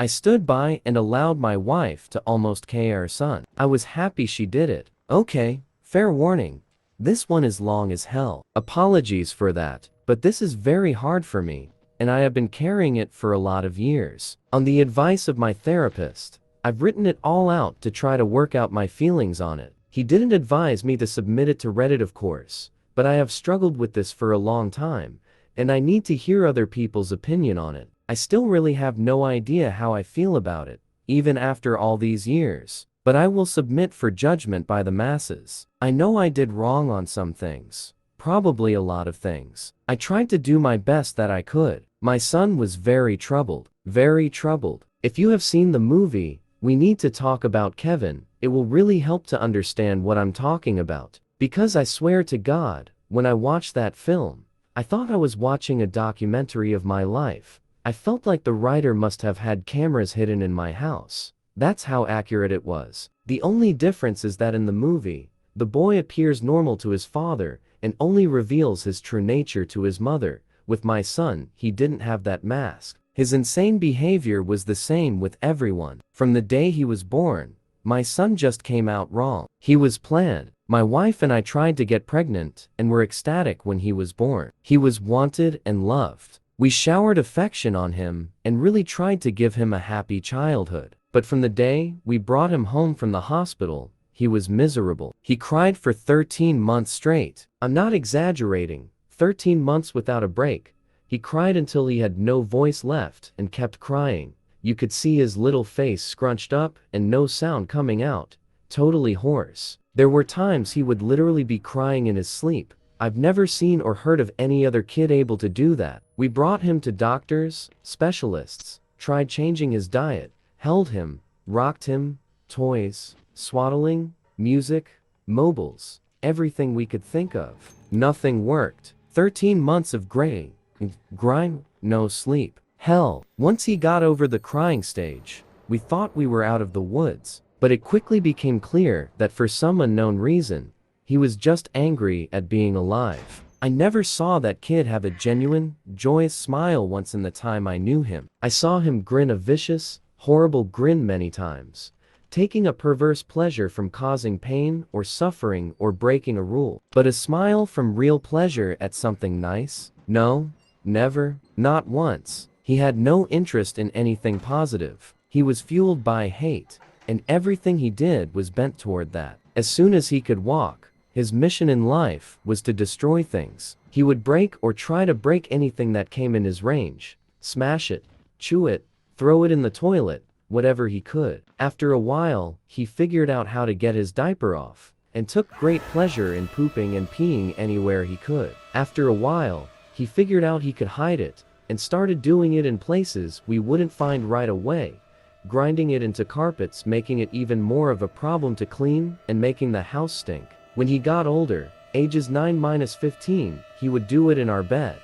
I stood by and allowed my wife to almost kill our son. I was happy she did it. Okay, fair warning. This one is long as hell. Apologies for that, but this is very hard for me, and I have been carrying it for a lot of years. On the advice of my therapist, I've written it all out to try to work out my feelings on it. He didn't advise me to submit it to Reddit, of course, but I have struggled with this for a long time, and I need to hear other people's opinion on it. I still really have no idea how I feel about it, even after all these years, but I will submit for judgment by the masses. I know I did wrong on some things, probably a lot of things. I tried to do my best that I could. My son was very troubled, very troubled. If you have seen the movie, We Need to Talk About Kevin, it will really help to understand what I'm talking about. Because I swear to God, when I watched that film, I thought I was watching a documentary of my life. I felt like the writer must have had cameras hidden in my house. That's how accurate it was. The only difference is that in the movie, the boy appears normal to his father and only reveals his true nature to his mother. With my son, he didn't have that mask. His insane behavior was the same with everyone. From the day he was born, my son just came out wrong. He was planned. My wife and I tried to get pregnant and were ecstatic when he was born. He was wanted and loved. We showered affection on him and really tried to give him a happy childhood. But from the day we brought him home from the hospital, he was miserable. He cried for 13 months straight. I'm not exaggerating. 13 months without a break. He cried until he had no voice left and kept crying. You could see his little face scrunched up and no sound coming out. Totally hoarse. There were times he would literally be crying in his sleep. I've never seen or heard of any other kid able to do that. We brought him to doctors, specialists, tried changing his diet, held him, rocked him, toys, swaddling, music, mobiles, everything we could think of. Nothing worked. 13 months of grind, no sleep. Hell, once he got over the crying stage, we thought we were out of the woods. But it quickly became clear that for some unknown reason, he was just angry at being alive. I never saw that kid have a genuine, joyous smile once in the time I knew him. I saw him grin a vicious, horrible grin many times, taking a perverse pleasure from causing pain or suffering or breaking a rule. But a smile from real pleasure at something nice? No, never, not once. He had no interest in anything positive. He was fueled by hate, and everything he did was bent toward that. As soon as he could walk, his mission in life was to destroy things. He would break or try to break anything that came in his range, smash it, chew it, throw it in the toilet, whatever he could. After a while, he figured out how to get his diaper off, and took great pleasure in pooping and peeing anywhere he could. After a while, he figured out he could hide it, and started doing it in places we wouldn't find right away, grinding it into carpets, making it even more of a problem to clean, and making the house stink. When he got older, ages 9-15, he would do it in our bed,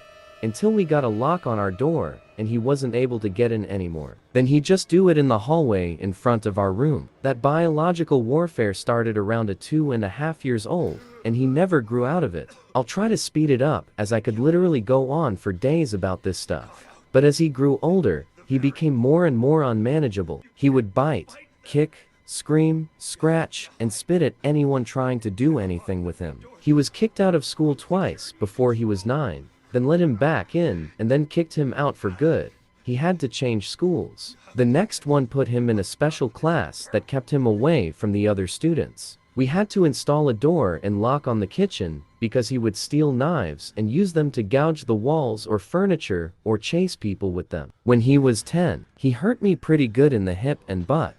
until we got a lock on our door, and he wasn't able to get in anymore. Then he'd just do it in the hallway in front of our room. That biological warfare started around 2.5 years old, and he never grew out of it. I'll try to speed it up, as I could literally go on for days about this stuff. But as he grew older, he became more and more unmanageable. He would bite, kick, scream, scratch, and spit at anyone trying to do anything with him. He was kicked out of school twice before he was 9, then let him back in, and then kicked him out for good. He had to change schools. The next one put him in a special class that kept him away from the other students. We had to install a door and lock on the kitchen because he would steal knives and use them to gouge the walls or furniture or chase people with them. When he was 10, he hurt me pretty good in the hip and butt.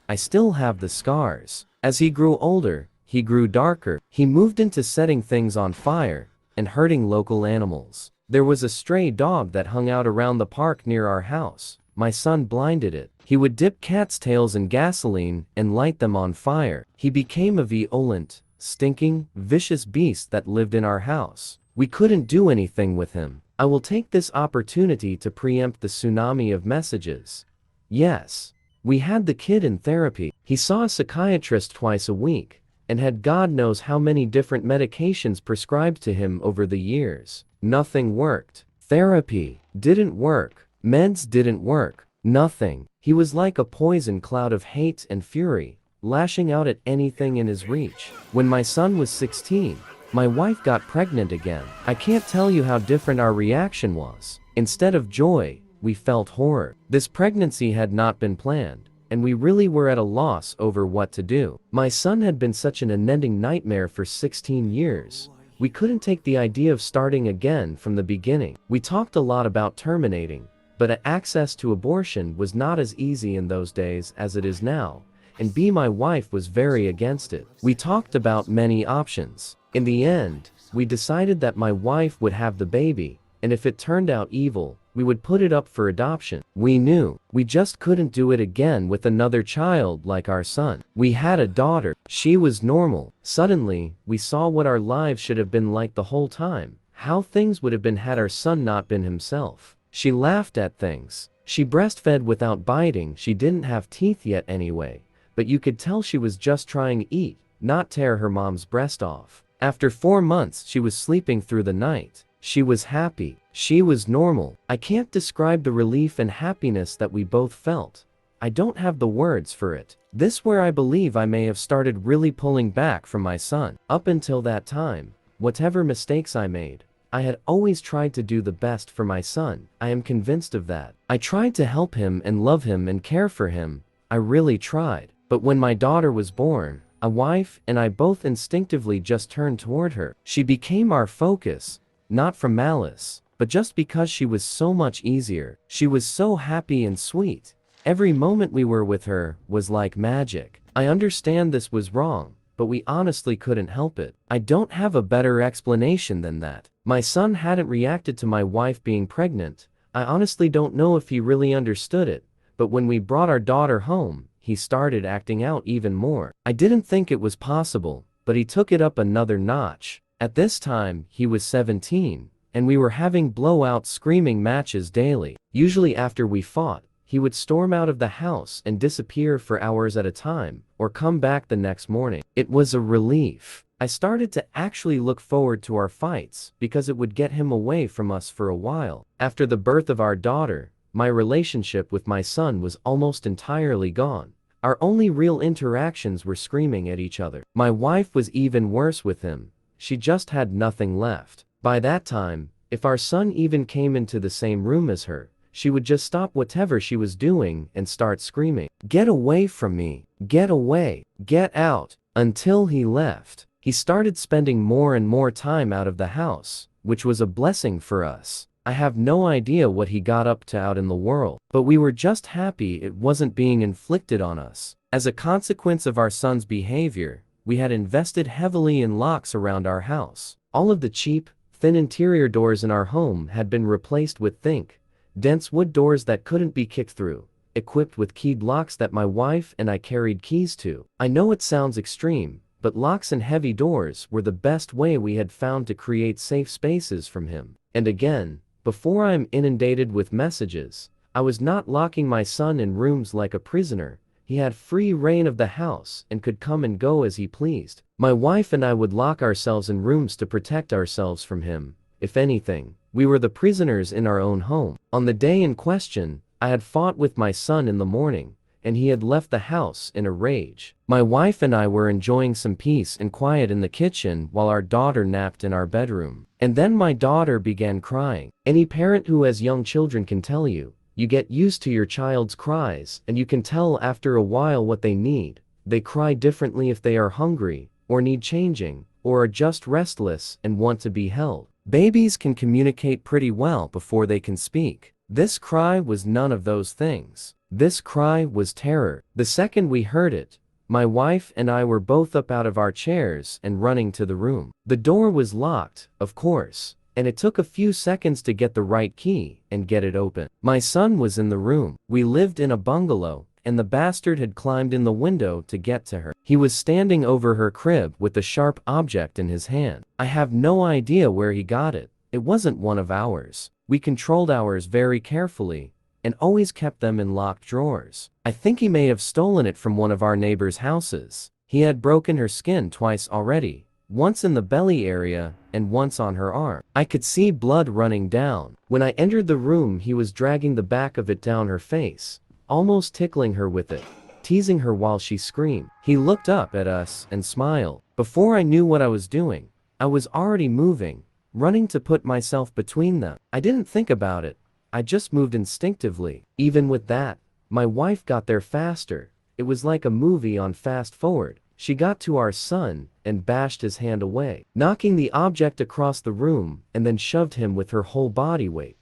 I still have the scars. As he grew older, he grew darker. He moved into setting things on fire and hurting local animals. There was a stray dog that hung out around the park near our house. My son blinded it. He would dip cats' tails in gasoline and light them on fire. He became a violent, stinking, vicious beast that lived in our house. We couldn't do anything with him. I will take this opportunity to preempt the tsunami of messages. Yes, we had the kid in therapy. He saw a psychiatrist twice a week, and had God knows how many different medications prescribed to him over the years. Nothing worked. Therapy didn't work. Meds didn't work. Nothing. He was like a poison cloud of hate and fury, lashing out at anything in his reach. When my son was 16, my wife got pregnant again. I can't tell you how different our reaction was. Instead of joy, we felt horror. This pregnancy had not been planned, and we really were at a loss over what to do. My son had been such an unending nightmare for 16 years. We couldn't take the idea of starting again from the beginning. We talked a lot about terminating, but access to abortion was not as easy in those days as it is now, and my wife was very against it. We talked about many options. In the end, we decided that my wife would have the baby, and if it turned out evil, we would put it up for adoption. We knew we just couldn't do it again with another child like our son. We had a daughter. She was normal. Suddenly, we saw what our lives should have been like the whole time, how things would have been had our son not been himself. She laughed at things. She breastfed without biting. She didn't have teeth yet anyway, but you could tell she was just trying to eat, not tear her mom's breast off. After 4 months, she was sleeping through the night. She was happy. She was normal. I can't describe the relief and happiness that we both felt. I don't have the words for it. This where I believe I may have started really pulling back from my son. Up until that time, whatever mistakes I made, I had always tried to do the best for my son. I am convinced of that. I tried to help him and love him and care for him. I really tried. But when my daughter was born, a wife and I both instinctively just turned toward her. She became our focus, not from malice, but just because she was so much easier. She was so happy and sweet. Every moment we were with her was like magic. I understand this was wrong, but we honestly couldn't help it. I don't have a better explanation than that. My son hadn't reacted to my wife being pregnant. I honestly don't know if he really understood it, but when we brought our daughter home, he started acting out even more. I didn't think it was possible, but he took it up another notch. At this time, he was 17, and we were having blowout screaming matches daily. Usually after we fought, he would storm out of the house and disappear for hours at a time, or come back the next morning. It was a relief. I started to actually look forward to our fights because it would get him away from us for a while. After the birth of our daughter, my relationship with my son was almost entirely gone. Our only real interactions were screaming at each other. My wife was even worse with him. She just had nothing left. By that time, if our son even came into the same room as her, she would just stop whatever she was doing and start screaming, "Get away from me! Get away! Get out!" Until he left. He started spending more and more time out of the house, which was a blessing for us. I have no idea what he got up to out in the world, but we were just happy it wasn't being inflicted on us. As a consequence of our son's behavior, we had invested heavily in locks around our house. All of the cheap, thin interior doors in our home had been replaced with thick, dense wood doors that couldn't be kicked through, equipped with keyed locks that my wife and I carried keys to. I know it sounds extreme, but locks and heavy doors were the best way we had found to create safe spaces from him. And again, before I'm inundated with messages, I was not locking my son in rooms like a prisoner. He had free reign of the house and could come and go as he pleased. My wife and I would lock ourselves in rooms to protect ourselves from him. If anything, we were the prisoners in our own home. On the day in question, I had fought with my son in the morning, and he had left the house in a rage. My wife and I were enjoying some peace and quiet in the kitchen while our daughter napped in our bedroom. And then my daughter began crying. Any parent who has young children can tell you, you get used to your child's cries, and you can tell after a while what they need. They cry differently if they are hungry, or need changing, or are just restless and want to be held. Babies can communicate pretty well before they can speak. This cry was none of those things. This cry was terror. The second we heard it, my wife and I were both up out of our chairs and running to the room. The door was locked, of course, and it took a few seconds to get the right key and get it open. My son was in the room. We lived in a bungalow, and the bastard had climbed in the window to get to her. He was standing over her crib with a sharp object in his hand. I have no idea where he got it. It wasn't one of ours. We controlled ours very carefully, and always kept them in locked drawers. I think he may have stolen it from one of our neighbors' houses. He had broken her skin twice already, once in the belly area and once on her arm. I could see blood running down. When I entered the room, he was dragging the back of it down her face, almost tickling her with it, teasing her while she screamed. He looked up at us and smiled. Before I knew what I was doing, I was already moving, running to put myself between them. I didn't think about it. I just moved instinctively. Even with that, my wife got there faster. It was like a movie on fast forward. She got to our son and bashed his hand away, knocking the object across the room, and then shoved him with her whole body weight,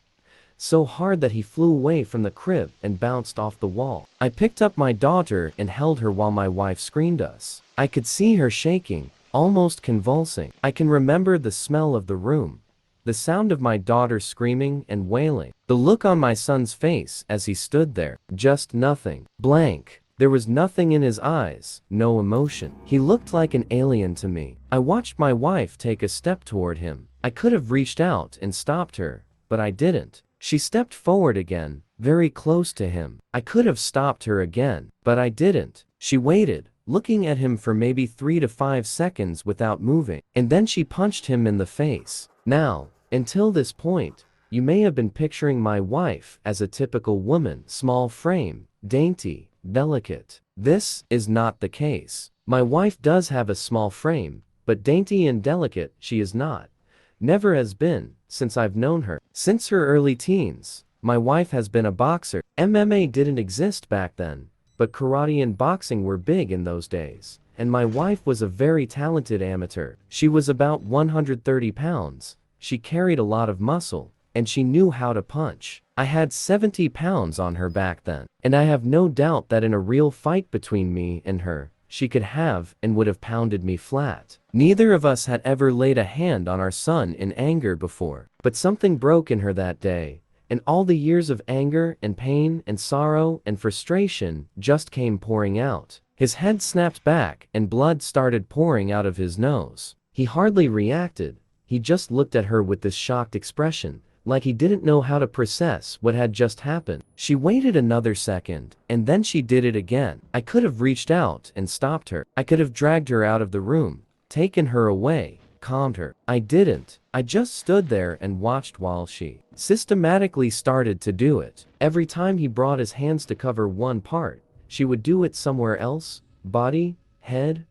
so hard that he flew away from the crib and bounced off the wall. I picked up my daughter and held her while my wife screamed us. I could see her shaking, almost convulsing. I can remember the smell of the room, the sound of my daughter screaming and wailing, the look on my son's face as he stood there. Just nothing. Blank. There was nothing in his eyes, no emotion. He looked like an alien to me. I watched my wife take a step toward him. I could have reached out and stopped her, but I didn't. She stepped forward again, very close to him. I could have stopped her again, but I didn't. She waited, looking at him for maybe 3 to 5 seconds without moving, and then she punched him in the face. Now, until this point, you may have been picturing my wife as a typical woman, small frame, dainty, delicate. This is not the case. My wife does have a small frame, but dainty and delicate she is not. Never has been, since I've known her. Since her early teens, my wife has been a boxer. MMA didn't exist back then, but karate and boxing were big in those days, and my wife was a very talented amateur. She was about 130 pounds, she carried a lot of muscle, and she knew how to punch. I had 70 pounds on her back then, and I have no doubt that in a real fight between me and her, she could have and would have pounded me flat. Neither of us had ever laid a hand on our son in anger before, but something broke in her that day, and all the years of anger and pain and sorrow and frustration just came pouring out. His head snapped back and blood started pouring out of his nose. He hardly reacted. He just looked at her with this shocked expression, like he didn't know how to process what had just happened. She waited another second, and then she did it again. I could have reached out and stopped her. I could have dragged her out of the room, taken her away, calmed her. I didn't. I just stood there and watched while she systematically started to do it. Every time he brought his hands to cover one part, she would do it somewhere else. Body, head,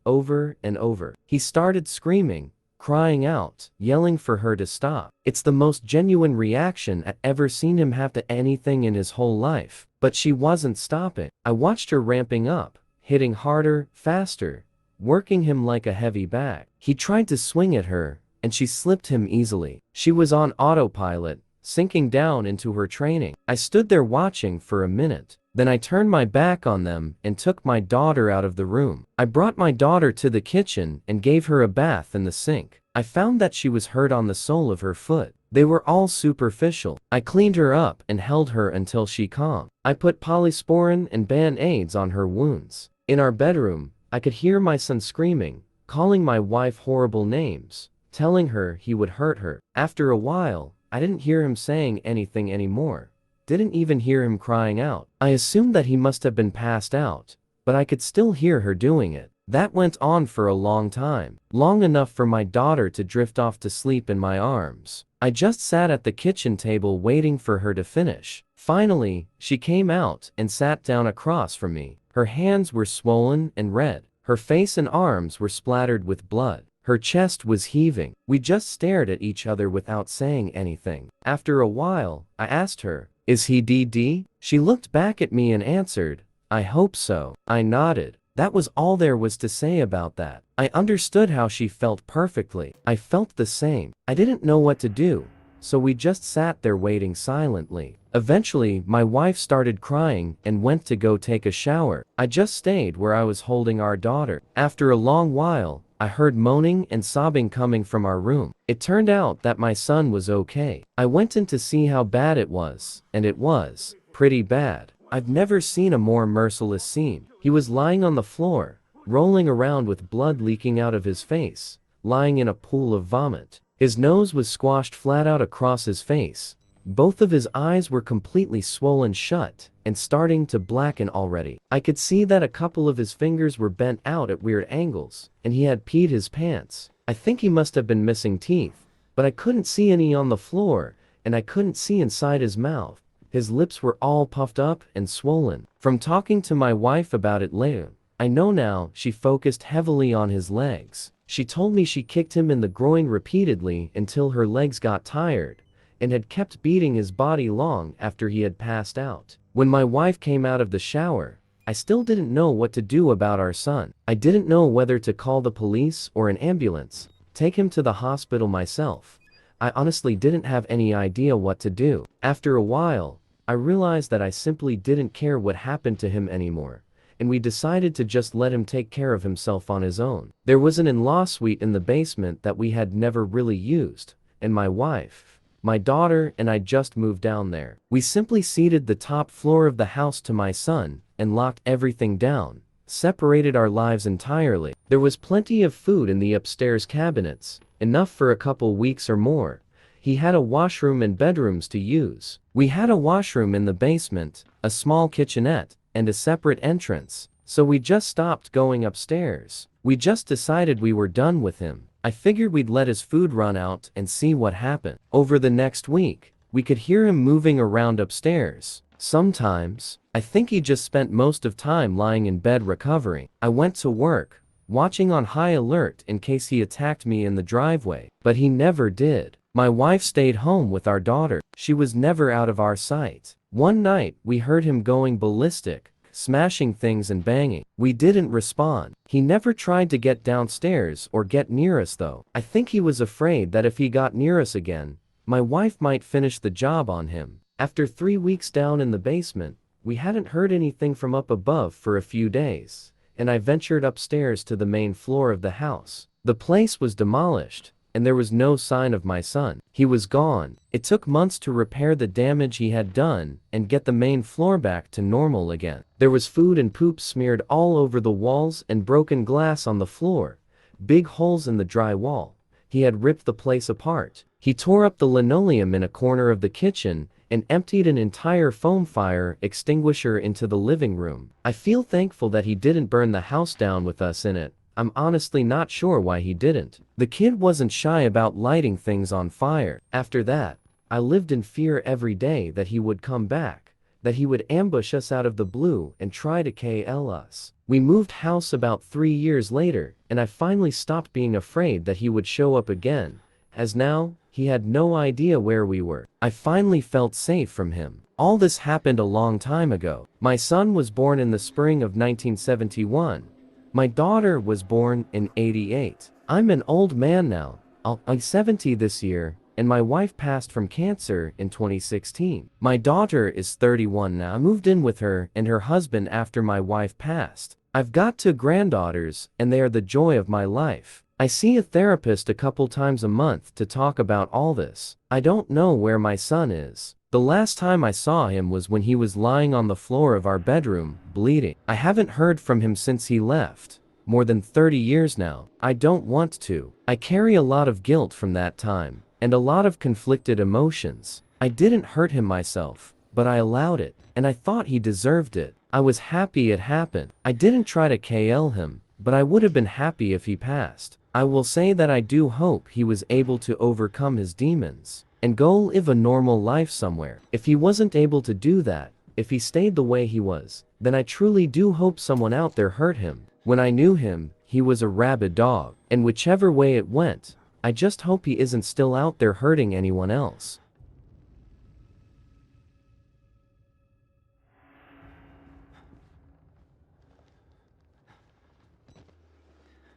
over and over. He started screaming, crying out, yelling for her to stop. It's the most genuine reaction I've ever seen him have to anything in his whole life. But she wasn't stopping. I watched her ramping up, hitting harder, faster, working him like a heavy bag. He tried to swing at her, and she slipped him easily. She was on autopilot, sinking down into her training. I stood there watching for a minute. Then I turned my back on them and took my daughter out of the room. I brought my daughter to the kitchen and gave her a bath in the sink. I found that she was hurt on the sole of her foot. They were all superficial. I cleaned her up and held her until she calmed. I put polysporin and band-aids on her wounds. In our bedroom, I could hear my son screaming, calling my wife horrible names, telling her he would hurt her. After a while, I didn't hear him saying anything anymore. Didn't even hear him crying out. I assumed that he must have been passed out, but I could still hear her doing it. That went on for a long time, long enough for my daughter to drift off to sleep in my arms. I just sat at the kitchen table waiting for her to finish. Finally, she came out and sat down across from me. Her hands were swollen and red. Her face and arms were splattered with blood. Her chest was heaving. We just stared at each other without saying anything. After a while, I asked her, "Is he DD?" She looked back at me and answered, "I hope so." I nodded. That was all there was to say about that. I understood how she felt perfectly. I felt the same. I didn't know what to do, so we just sat there waiting silently. Eventually, my wife started crying and went to go take a shower. I just stayed where I was holding our daughter. After a long while, I heard moaning and sobbing coming from our room. It turned out that my son was okay. I went in to see how bad it was, and it was pretty bad. I've never seen a more merciless scene. He was lying on the floor, rolling around with blood leaking out of his face, lying in a pool of vomit. His nose was squashed flat out across his face. Both of his eyes were completely swollen shut and starting to blacken already. I could see that a couple of his fingers were bent out at weird angles, and he had peed his pants. I think he must have been missing teeth, but I couldn't see any on the floor, and I couldn't see inside his mouth. His lips were all puffed up and swollen. From talking to my wife about it later, I know now she focused heavily on his legs. She told me she kicked him in the groin repeatedly until her legs got tired, and had kept beating his body long after he had passed out. When my wife came out of the shower, I still didn't know what to do about our son. I didn't know whether to call the police or an ambulance, take him to the hospital myself. I honestly didn't have any idea what to do. After a while, I realized that I simply didn't care what happened to him anymore, and we decided to just let him take care of himself on his own. There was an in-law suite in the basement that we had never really used, and my wife, my daughter, and I just moved down there. We simply ceded the top floor of the house to my son and locked everything down, separated our lives entirely. There was plenty of food in the upstairs cabinets, enough for a couple weeks or more. He had a washroom and bedrooms to use. We had a washroom in the basement, a small kitchenette, and a separate entrance, so we just stopped going upstairs. We just decided we were done with him. I figured we'd let his food run out and see what happened. Over the next week, we could hear him moving around upstairs. Sometimes, I think he just spent most of time lying in bed recovering. I went to work, watching on high alert in case he attacked me in the driveway, but he never did. My wife stayed home with our daughter. She was never out of our sight. One night, we heard him going ballistic, smashing things and banging. We didn't respond. He never tried to get downstairs or get near us though. I think he was afraid that if he got near us again, my wife might finish the job on him. After 3 weeks down in the basement, we hadn't heard anything from up above for a few days, and I ventured upstairs to the main floor of the house. The place was demolished, and there was no sign of my son. He was gone. It took months to repair the damage he had done and get the main floor back to normal again. There was food and poop smeared all over the walls and broken glass on the floor, big holes in the drywall. He had ripped the place apart. He tore up the linoleum in a corner of the kitchen and emptied an entire foam fire extinguisher into the living room. I feel thankful that he didn't burn the house down with us in it. I'm honestly not sure why he didn't. The kid wasn't shy about lighting things on fire. After that, I lived in fear every day that he would come back, that he would ambush us out of the blue and try to kill us. We moved house about 3 years later, and I finally stopped being afraid that he would show up again, as now, he had no idea where we were. I finally felt safe from him. All this happened a long time ago. My son was born in the spring of 1971. My daughter was born in '88. I'm an old man now. I'll be 70 this year, and my wife passed from cancer in 2016. My daughter is 31 now. I moved in with her and her husband after my wife passed. I've got 2 granddaughters, and they are the joy of my life. I see a therapist a couple times a month to talk about all this. I don't know where my son is. The last time I saw him was when he was lying on the floor of our bedroom, bleeding. I haven't heard from him since he left. More than 30 years now. I don't want to. I carry a lot of guilt from that time, and a lot of conflicted emotions. I didn't hurt him myself, but I allowed it, and I thought he deserved it. I was happy it happened. I didn't try to kill him, but I would have been happy if he passed. I will say that I do hope he was able to overcome his demons and go live a normal life somewhere. If he wasn't able to do that, if he stayed the way he was, then I truly do hope someone out there hurt him. When I knew him, he was a rabid dog, and whichever way it went, I just hope he isn't still out there hurting anyone else.